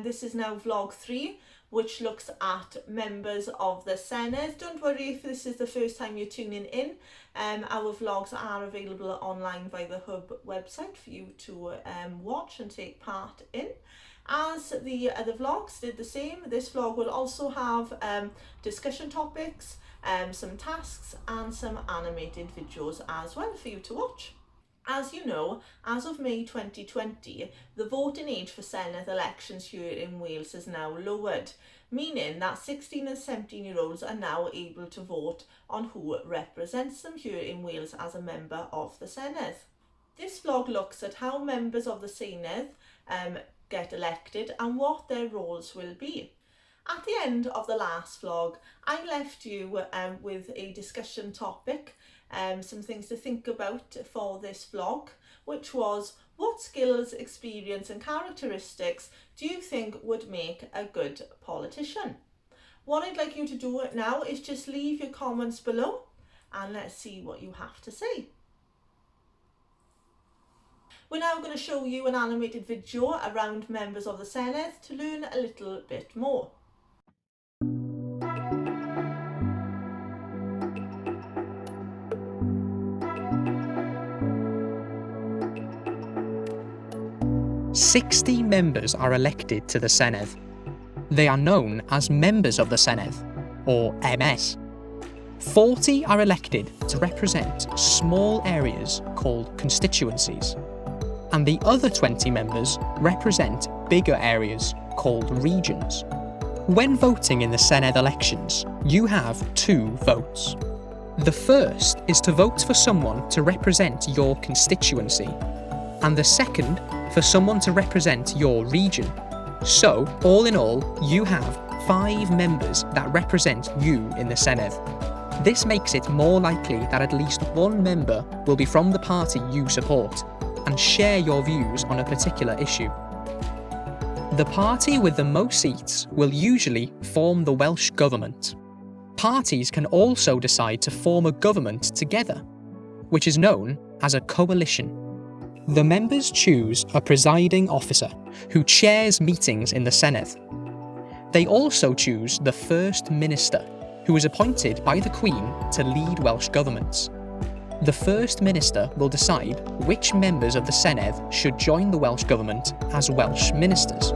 This is now vlog 3, which looks at members of the Senedd. Don't worry if this is the first time you're tuning in. Our vlogs are available online via the Hub website for you to watch and take part in. As the other vlogs did the same, this vlog will also have discussion topics, some tasks and some animated videos as well for you to watch. As you know, as of May 2020, the voting age for Senedd elections here in Wales is now lowered, meaning that 16 and 17-year-olds are now able to vote on who represents them here in Wales as a member of the Senedd. This vlog looks at how members of the Senedd get elected and what their roles will be. At the end of the last vlog, I left you with a discussion topic, some things to think about for this vlog, which was what skills, experience and characteristics do you think would make a good politician? What I'd like you to do now is just leave your comments below and let's see what you have to say. We're now going to show you an animated video around members of the Senedd to learn a little bit more. "60 members are elected to the Senedd. They are known as members of the Senedd, or MS. 40 are elected to represent small areas called constituencies, and the other 20 members represent bigger areas called regions. When voting in the Senedd elections, you have 2 votes. The first is to vote for someone to represent your constituency, and the second for someone to represent your region. So, all in all, you have 5 members that represent you in the Senedd. This makes it more likely that at least one member will be from the party you support and share your views on a particular issue. The party with the most seats will usually form the Welsh Government. Parties can also decide to form a government together, which is known as a coalition. The members choose a presiding officer who chairs meetings in the Senedd. They also choose the First Minister, who is appointed by the Queen to lead Welsh governments. The First Minister will decide which members of the Senedd should join the Welsh Government as Welsh Ministers.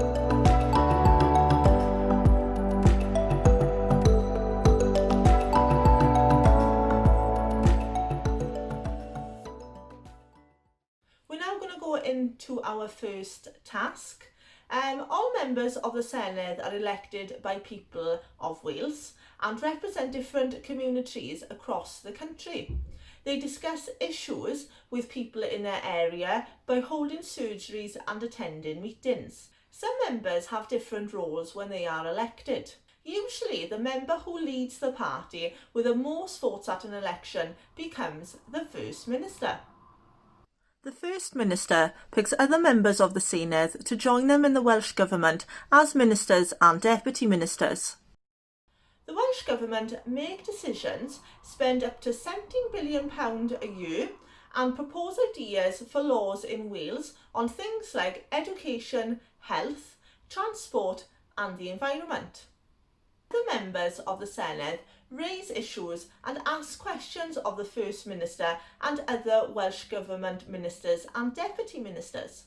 Into our first task. All members of the Senedd are elected by people of Wales and represent different communities across the country. They discuss issues with people in their area by holding surgeries and attending meetings. Some members have different roles when they are elected. Usually the member who leads the party with the most votes at an election becomes the First Minister. The First Minister picks other members of the Senedd to join them in the Welsh Government as ministers and deputy ministers. The Welsh Government make decisions, spend up to £17 billion a year and propose ideas for laws in Wales on things like education, health, transport and the environment. The members of the Senedd raise issues and ask questions of the First Minister and other Welsh Government ministers and deputy ministers.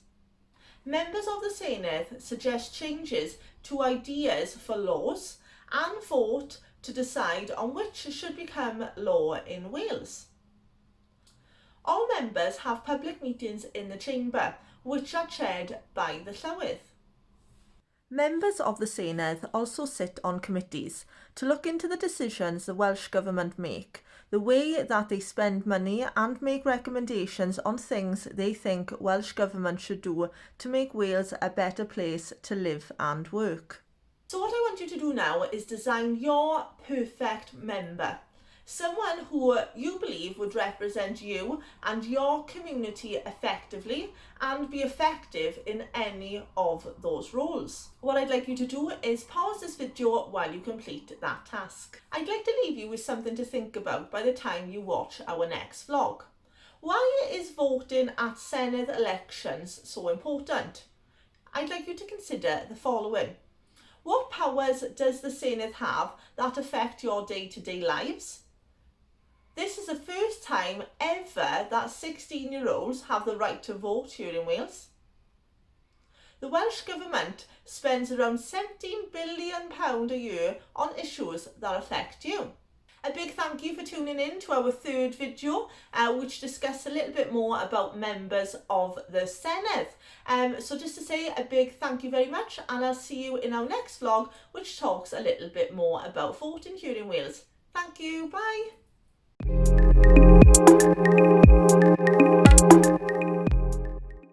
Members of the Senedd suggest changes to ideas for laws and vote to decide on which should become law in Wales. All members have public meetings in the chamber, which are chaired by the Llywydd. Members of the Senedd also sit on committees to look into the decisions the Welsh Government make, the way that they spend money and make recommendations on things they think Welsh Government should do to make Wales a better place to live and work. So what I want you to do now is design your perfect member. Someone who you believe would represent you and your community effectively and be effective in any of those roles. What I'd like you to do is pause this video while you complete that task. I'd like to leave you with something to think about by the time you watch our next vlog. Why is voting at Senedd elections so important? I'd like you to consider the following. What powers does the Senedd have that affect your day-to-day lives? This is the first time ever that 16-year-olds have the right to vote here in Wales. The Welsh Government spends around £17 billion a year on issues that affect you. A big thank you for tuning in to our third video, which discussed a little bit more about members of the Senedd. So just to say a big thank you very much, and I'll see you in our next vlog, which talks a little bit more about voting here in Wales. Thank you, bye.